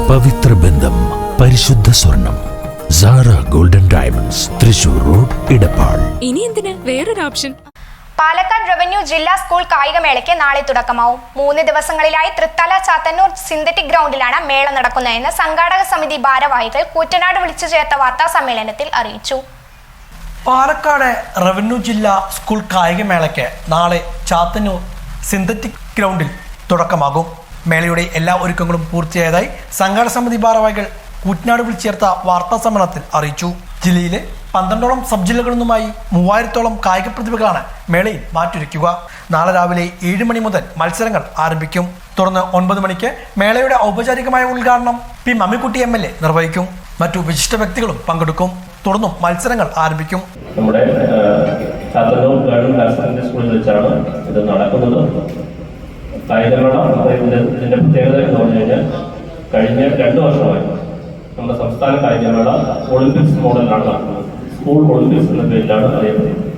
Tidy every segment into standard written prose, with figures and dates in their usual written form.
പവിത്ര ബന്ധം, പരിശുദ്ധ സ്വർണം. Sara golden diamonds, Thrissur road, Edappal. ഇനി എന്തിന് വേറൊരു ഓപ്ഷൻ? പാലക്കാട് റവന്യൂ ജില്ലാ സ്കൂൾ കായികമേളയ്ക്ക് നാളെ തുടക്കമാവും. 3 ദിവസങ്ങളിലായി തൃത്തല ചാത്തന്നൂർ സിന്തറ്റിക് ഗ്രൗണ്ടിലാണ് മേള നടക്കുന്നതെന്ന് സംഘാടക സമിതി ഭാരവാഹികൾ കൂറ്റനാട് വിളിച്ചു ചേർത്ത വാർത്താ സമ്മേളനത്തിൽ അറിയിച്ചു. പാലക്കാട് റവന്യൂ ജില്ലാ സ്കൂൾ കായികമേളയ്ക്ക് നാളെ ചാത്തന്നൂർ സിന്തറ്റിക് ഗ്രൗണ്ടിൽ തുടക്കമാകും. മേളയുടെ എല്ലാ ഒരുക്കങ്ങളും പൂർത്തിയായതായി സംഘാടക സമിതി ഭാരവാഹികൾ കൂറ്റനാട് വിളിച്ചു ചേർത്ത വാർത്താ സമ്മേളനത്തിൽ അറിയിച്ചു. ജില്ലയിലെ 12ഓളം സബ് ജില്ലകളിൽ നിന്നുമായി 3000ഓളം കായിക പ്രതിഭകളാണ് മേളയിൽ മാറ്റൊരുക്കുക. നാളെ രാവിലെ 7 മണി മുതൽ മത്സരങ്ങൾ ആരംഭിക്കും. തുടർന്ന് 9 മണിക്ക് മേളയുടെ ഔപചാരികമായ ഉദ്ഘാടനം പി മമ്മിക്കുട്ടി MLA നിർവഹിക്കും. മറ്റു വിശിഷ്ട വ്യക്തികളും പങ്കെടുക്കും. തുടർന്നും മത്സരങ്ങൾ ആരംഭിക്കും. നമ്മുടെ ചാത്തന്നൂർ ഗവൺമെന്റ് ഹയർ സെക്കൻഡറി സ്കൂളിൽ വെച്ചാണ് ഇത് നടക്കുന്നത്. കായികമേള ഇതിന്റെ പ്രത്യേകത എന്ന് പറഞ്ഞു കഴിഞ്ഞാൽ കഴിഞ്ഞ 2 വർഷമായി നമ്മുടെ സംസ്ഥാന കായികമേള ഒളിമ്പിക്സ് മോഡലിലാണ് നടക്കുന്നത്. സ്കൂൾ ഒളിമ്പിക്സ് എന്ന പേരിലാണ് അറിയപ്പെടുന്നത്.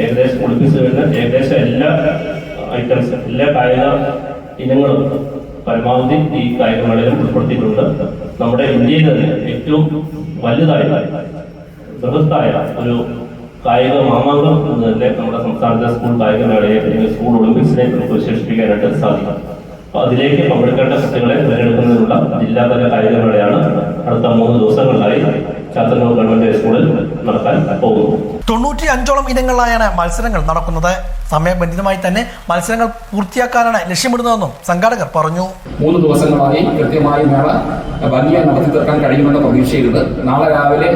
ഏകദേശം ഒളിമ്പിക്സുകളിൽ ഏകദേശം എല്ലാ ഐറ്റംസ്, എല്ലാ കായിക ഇനങ്ങളും പരമാവധി ഈ കായികമേളയിൽ ഉൾപ്പെടുത്തിയിട്ടുണ്ട്. നമ്മുടെ ഇന്ത്യയിൽ തന്നെ ഏറ്റവും വലുതായ ബൃഹത്തായ ഒരു കായിക മാമാങ്കം എന്ന് തന്നെ നമ്മുടെ സംസ്ഥാനത്തെ സ്കൂൾ കായികമേളയെ അല്ലെങ്കിൽ സ്കൂൾ ഒളിമ്പിക്സിനെ നമുക്ക് വിശേഷിപ്പിക്കാനായിട്ട് സാധിക്കും. അപ്പൊ അതിലേക്ക് പങ്കെടുക്കേണ്ട കുട്ടികളെ തിരഞ്ഞെടുക്കുന്നതിനുള്ള ജില്ലാതല കായികമേളയാണ് അടുത്ത 3 ദിവസങ്ങളിലായി ചാത്തന്നൂർ ഗവൺമെന്റ് ഹൈസ്കൂളിൽ നടക്കാൻ പോകുന്നു. 95ഓളം ഇനങ്ങളിലായാണ് മത്സരങ്ങൾ നടക്കുന്നത്. സമയബന്ധിതമായി തന്നെ മത്സരങ്ങൾ പൂർത്തിയാക്കാനാണ് ലക്ഷ്യമിടുന്നതെന്നും സംഘാടകർ പറഞ്ഞു. 3 ദിവസങ്ങളായി കൃത്യമായി മേള ഭംഗിയായി നടത്തി തീർക്കാൻ കഴിയുമെന്ന പ്രതീക്ഷയുണ്ട്. നാളെ രാവിലെ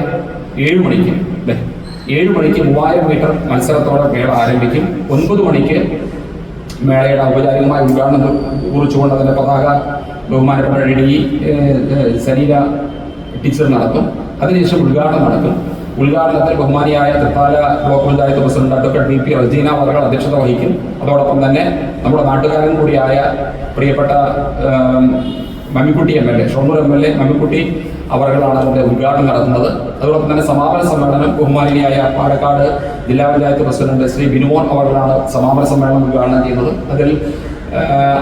7 മണിക്ക് 3000 മീറ്റർ മത്സരത്തോടെ മേള ആരംഭിക്കും. 9 മണിക്ക് മേളയുടെ ഔപചാരികമായ ഉദ്ഘാടനം കുറിച്ചുകൊണ്ട് അതിൻ്റെ പതാക ബഹുമാനപ്പെട്ട DE സലീല ടീച്ചർ നടത്തും. അതിനുശേഷം ഉദ്ഘാടനം നടക്കും. ഉദ്ഘാടനത്തിൽ ബഹുമാനിയായ Thrithala block panchayat president advocate VP Rajeena അവർ അധ്യക്ഷത വഹിക്കും. അതോടൊപ്പം തന്നെ നമ്മുടെ നാട്ടുകാരൻ കൂടിയായ പ്രിയപ്പെട്ട മമ്മിക്കുട്ടി MLA, ഷൊർണൂർ MLA മമ്മിക്കുട്ടി അവർകളാണ് അതിൻ്റെ ഉദ്ഘാടനം നടത്തുന്നത്. അതോടൊപ്പം തന്നെ സമാപന സമ്മേളനം ബഹുമാനിയായ പാലക്കാട് ജില്ലാ പഞ്ചായത്ത് പ്രസിഡന്റ് ശ്രീ ബിനുമോൻ അവർകളാണ് സമാപന സമ്മേളനം ഉദ്ഘാടനം ചെയ്യുന്നത്. അതിൽ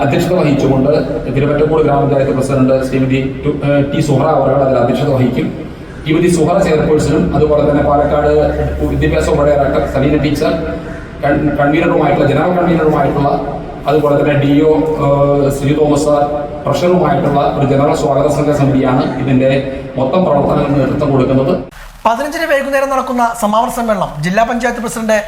അധ്യക്ഷത വഹിച്ചുകൊണ്ട് തിരുവറ്റക്കോട് ഗ്രാമപഞ്ചായത്ത് പ്രസിഡന്റ് ശ്രീമതി T സുഹറ അവർകൾ അതിൽ അധ്യക്ഷത വഹിക്കും. ശ്രീമതി സുഹറ ചെയർപേഴ്സണും അതുപോലെ തന്നെ പാലക്കാട് വിദ്യാഭ്യാസ ഡയറക്ടർ സലീന ടീച്ചർ കൺവീനറുമായിട്ടുള്ള ജനറൽ കൺവീനറുമായിട്ടുള്ള അതുപോലെ തന്നെ DO ശ്രീ തോമസ് സാർ ട്രഷററുമായിട്ടുള്ള ഒരു ജനറൽ സ്വാഗത സംഘ സമിതിയാണ് ഇതിന്റെ മൊത്തം പ്രവർത്തനങ്ങൾക്ക് നേതൃത്വം കൊടുക്കുന്നത്. 15-ന് വൈകുന്നേരം നടക്കുന്ന സമാപന സമ്മേളനം ജില്ലാ പഞ്ചായത്ത് പ്രസിഡന്റ്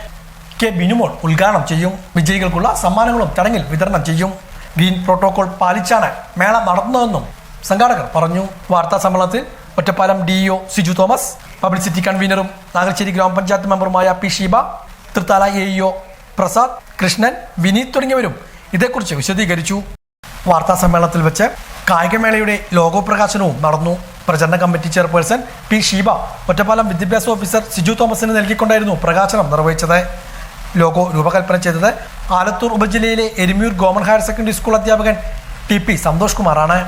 K ബിനുമോൾ ഉദ്ഘാടനം ചെയ്യും. വിജയികൾക്കുള്ള സമ്മാനങ്ങളും ചടങ്ങിൽ വിതരണം ചെയ്യും. ഗ്രീൻ പ്രോട്ടോകോൾ പാലിച്ചാണ് മേള നടത്തുന്നതെന്നും സംഘാടകർ പറഞ്ഞു. വാർത്താ സമ്മേളനത്തിൽ ഒറ്റപ്പാലം DO സിജു തോമസ്, പബ്ലിസിറ്റി കൺവീനറും നാഗൽശ്ശേരി ഗ്രാമപഞ്ചായത്ത് മെമ്പറുമായ P ഷീബ, തൃത്താല AEO പ്രസാദ്, കൃഷ്ണൻ, വിനീത് തുടങ്ങിയവരും ഇതേക്കുറിച്ച് വിശദീകരിച്ചു. വാർത്താ സമ്മേളനത്തിൽ വെച്ച് കായികമേളയുടെ ലോഗോ പ്രകാശനവും നടന്നു. പ്രചരണ committee chairperson P Sheeba Ottapalam വിദ്യാഭ്യാസ ഓഫീസർ സിജു തോമസിന് നൽകിക്കൊണ്ടായിരുന്നു പ്രകാശനം നിർവഹിച്ചത്. ലോഗോ രൂപകൽപ്പന ചെയ്തത് ആലത്തൂർ ഉപജില്ലയിലെ Erumayur government higher secondary school അധ്യാപകൻ TP സന്തോഷ് കുമാറാണ്.